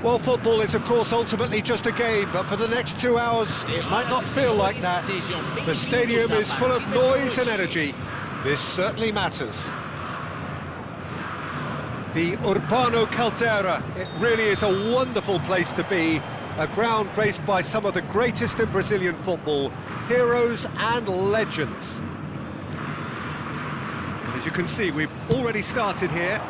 Well, football is, of course, ultimately just a game, but for the next 2 hours, it might not feel like that. The stadium is full of noise and energy. This certainly matters. The Urbano Caldera, it really is a wonderful place to be. A ground graced by some of the greatest in Brazilian football, heroes and legends. As you can see, we've already started here.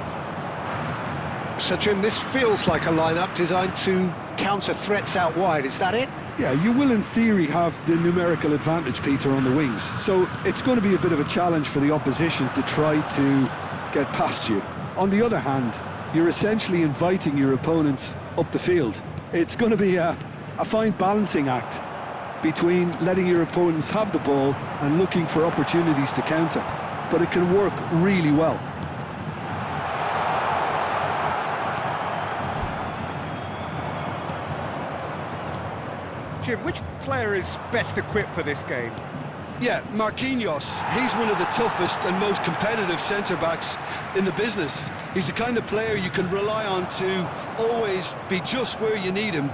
So, Jim, this feels like a lineup designed to counter threats out wide, is that it? Yeah, you will in theory have the numerical advantage, Peter, on the wings. So it's going to be a bit of a challenge for the opposition to try to get past you. On the other hand, you're essentially inviting your opponents up the field. It's going to be a fine balancing act between letting your opponents have the ball and looking for opportunities to counter. But it can work really well. Jim, which player is best equipped for this game? Yeah, Marquinhos, he's one of the toughest and most competitive centre-backs in the business. He's the kind of player you can rely on to always be just where you need him,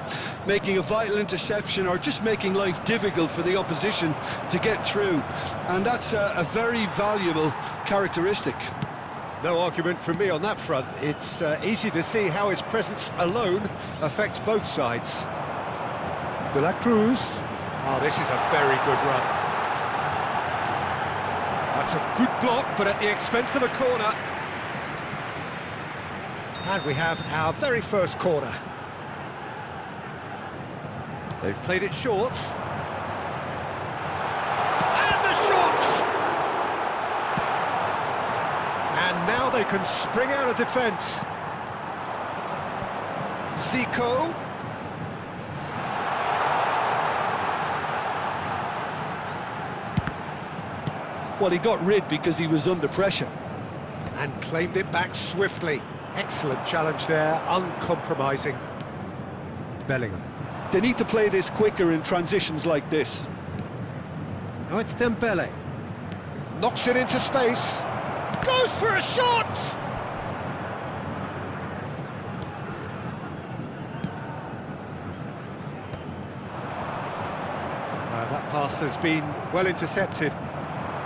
making a vital interception or just making life difficult for the opposition to get through. And that's a very valuable characteristic. No argument from me on that front. It's easy to see how his presence alone affects both sides. De la Cruz. Oh, this is a very good run. That's a good block, but at the expense of a corner. And we have our very first corner. They've played it short. And the shot! And now they can spring out of defence. Zico. Well, he got rid because he was under pressure. And claimed it back swiftly. Excellent challenge there, uncompromising. Bellingham. They need to play this quicker in transitions like this. Now it's Dembele. Knocks it into space. Goes for a shot! That pass has been well intercepted.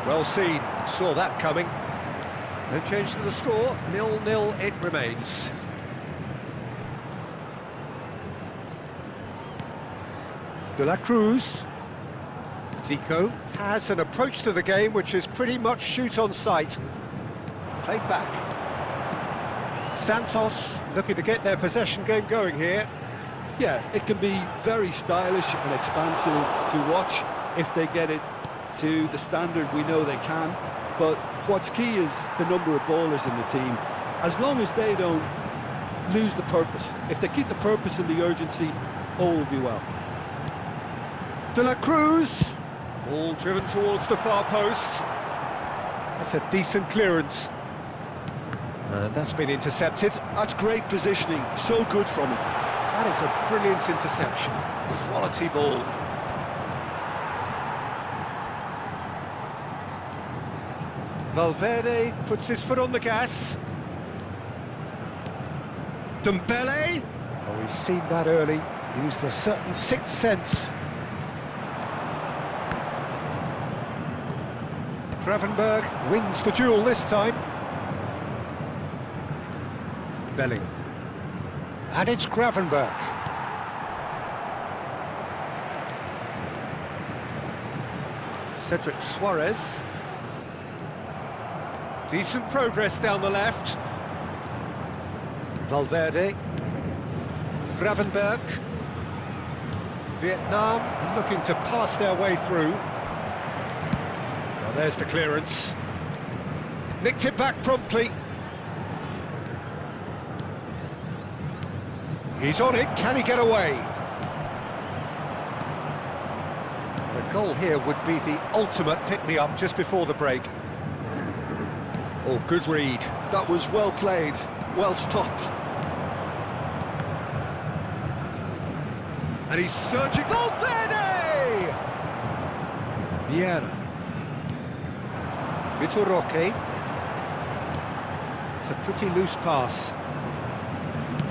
Well seen, saw that coming. No change to the score, 0-0 it remains. De la Cruz. Zico has an approach to the game which is pretty much shoot on sight. Played back. Santos looking to get their possession game going here. Yeah, it can be very stylish and expansive to watch if they get it to the standard we know they can, but what's key is the number of ballers in the team. As long as they don't lose the purpose, if they keep the purpose and the urgency, all will be well. De la Cruz, ball driven towards the far post. That's a decent clearance. And that's been intercepted. That's great positioning, so good from him. That is a brilliant interception. Quality ball. Valverde puts his foot on the gas. Dembele. Oh, he's seen that early. Used a certain sixth sense. Gravenberg wins the duel this time. Bellingham. And it's Gravenberg. Cedric Suarez. Decent progress down the left. Valverde. Gravenberg. Vietnam looking to pass their way through. Well, there's the clearance. Nicked it back promptly. He's on it, can he get away? A goal here would be the ultimate pick-me-up just before the break. Oh, good read. That was well played, well stopped. And he's searching. Valverde! Vieira. Vitor Roque. It's a pretty loose pass.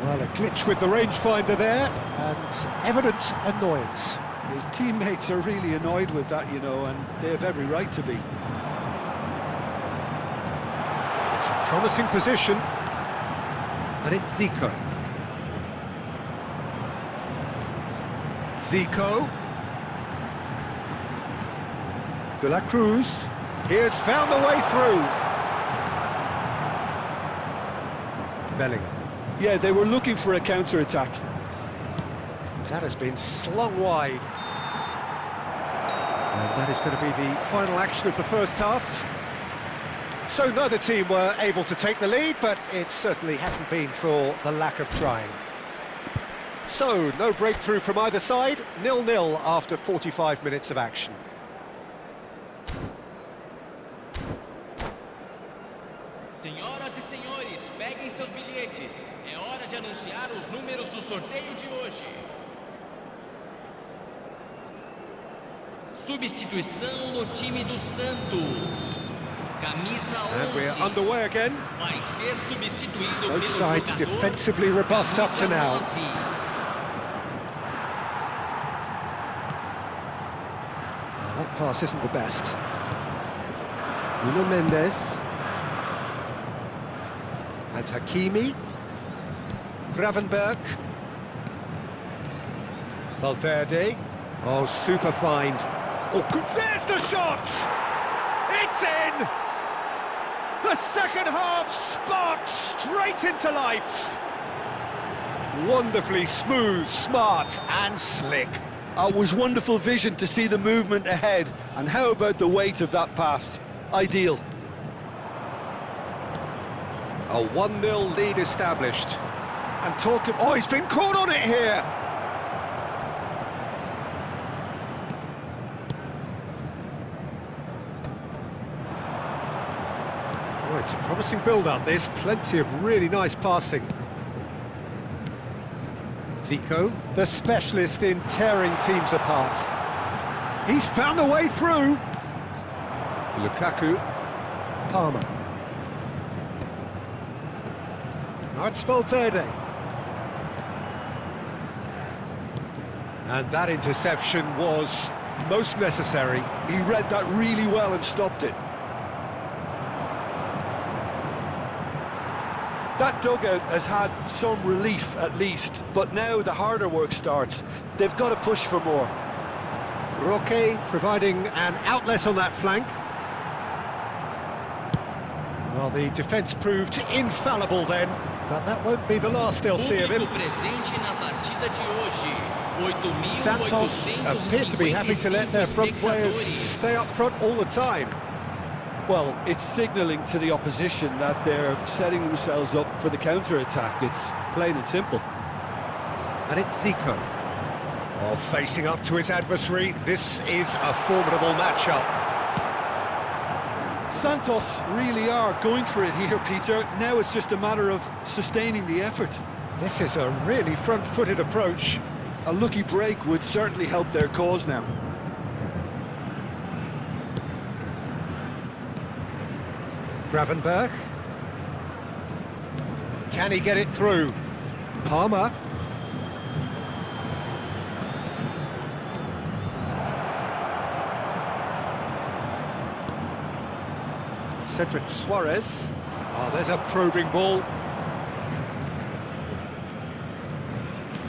Well, a glitch with the rangefinder there, and evident annoyance. His teammates are really annoyed with that, you know, and they have every right to be. It's a promising position, and it's Zico. Zico. De la Cruz. He has found the way through. Bellingham. Yeah, they were looking for a counter-attack. That has been slung wide. And that is going to be the final action of the first half. So neither team were able to take the lead, but it certainly hasn't been for the lack of trying. So, no breakthrough from either side, 0-0 after 45 minutes of action. Senhoras e senhores, peguem seus bilhetes. É hora de anunciar os números do sorteio de hoje. Substituição no time do Santos. Camisa 11. And we're underway again. Vai ser substituído Both pelo sides jogador defensively robust up to now. That pass isn't the best. Nuno Mendes. And Hakimi. Gravenberg. Valverde. Oh, super find. Oh, there's the shot! It's in! The second half sparked straight into life. Wonderfully smooth, smart and slick. It was wonderful vision to see the movement ahead, and how about the weight of that pass? Ideal. A 1-0 lead established. And talking... Oh, he's been caught on it here! Oh, it's a promising build-up, there's plenty of really nice passing. Zico, the specialist in tearing teams apart. He's found a way through. Lukaku, Palmer. Now it's Valverde. And that interception was most necessary. He read that really well and stopped it. That dugout has had some relief at least, but now the harder work starts. They've got to push for more. Roque providing an outlet on that flank. Well, the defence proved infallible then, but that won't be the last they'll see of him. Santos appear to be happy to let their front players stay up front all the time. Well, it's signalling to the opposition that they're setting themselves up for the counter-attack. It's plain and simple. And it's Zico. Oh, facing up to his adversary, this is a formidable matchup. Santos really are going for it here, Peter. Now it's just a matter of sustaining the effort. This is a really front-footed approach. A lucky break would certainly help their cause now. Gravenberg. Can he get it through? Palmer. Cedric Suarez. Oh, there's a probing ball.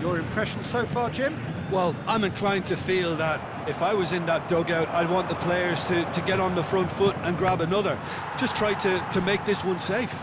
Your impression so far, Jim? Well, I'm inclined to feel that if I was in that dugout, I'd want the players to get on the front foot and grab another. Just try to make this one safe.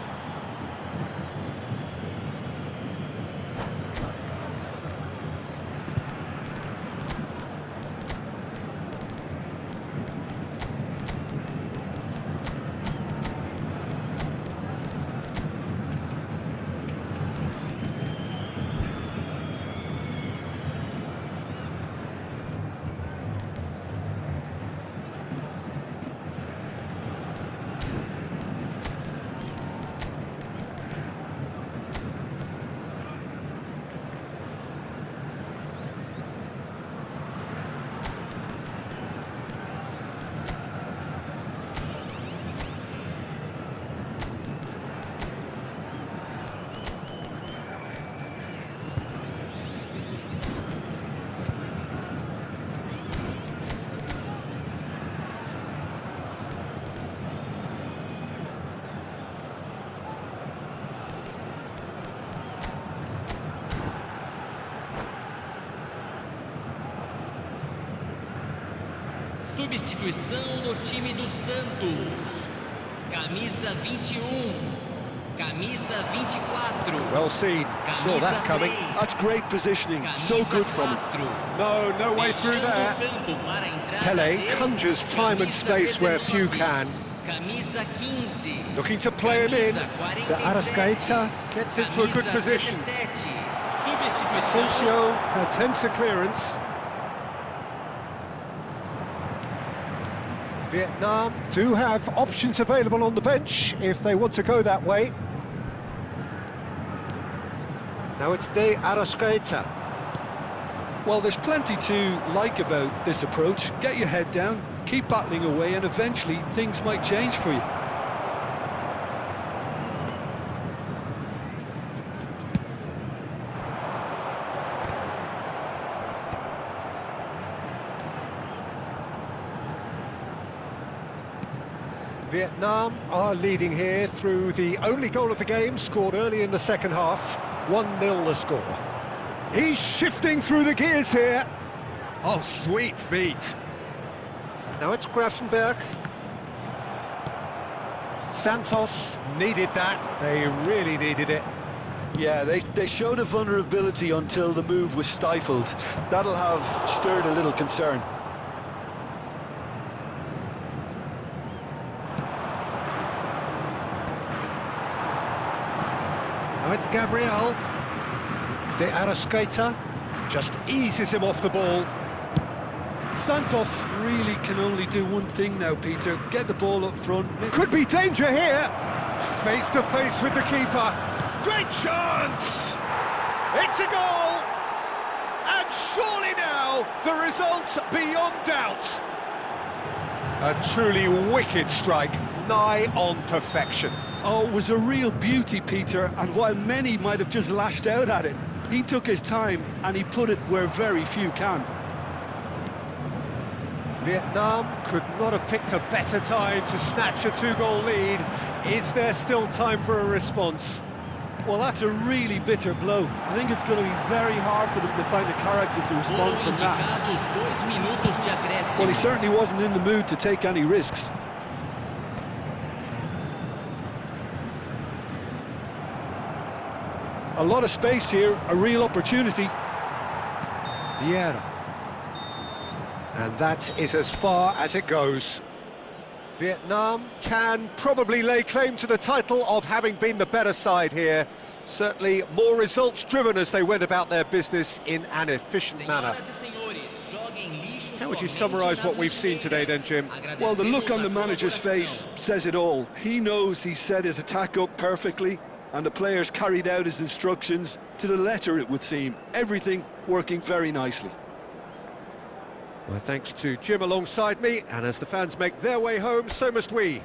Substituição no time do Santos. Camisa 21. Camisa 24. Well seen, saw that coming. That's great positioning, so good from him. No way through there. Pele conjures time and space where few can. Camisa 15. Looking to play him in. De Arrascaeta gets into a good position. Asensio attempts a clearance. Vietnam do have options available on the bench if they want to go that way. Now it's De Arrascaeta. Well, there's plenty to like about this approach. Get your head down, keep battling away, and eventually things might change for you. Vietnam are leading here through the only goal of the game, scored early in the second half. 1-0 the score. He's shifting through the gears here. Oh, sweet feet. Now it's Grafenberg. Santos needed that. They really needed it. Yeah, they showed a vulnerability until the move was stifled. That'll have stirred a little concern. Now it's Gabriel. De Arrascaeta just eases him off the ball. Santos really can only do one thing now, Peter. Get the ball up front. Could be danger here. Face to face with the keeper. Great chance! It's a goal! And surely now, the result's beyond doubt. A truly wicked strike, nigh on perfection. Oh, it was a real beauty, Peter, and while many might have just lashed out at it, he took his time and he put it where very few can. Vietnam could not have picked a better time to snatch a two-goal lead. Is there still time for a response? Well, that's a really bitter blow. I think it's going to be very hard for them to find the character to respond from that. Well, he certainly wasn't in the mood to take any risks. A lot of space here, a real opportunity. Vieira. And that is as far as it goes. Vietnam can probably lay claim to the title of having been the better side here. Certainly more results-driven as they went about their business in an efficient manner. How would you summarise what we've seen today then, Jim? Well, the look on the manager's face says it all. He knows he set his attack up perfectly, and the players carried out his instructions to the letter, it would seem. Everything working very nicely. Well, thanks to Jim alongside me, and as the fans make their way home, so must we.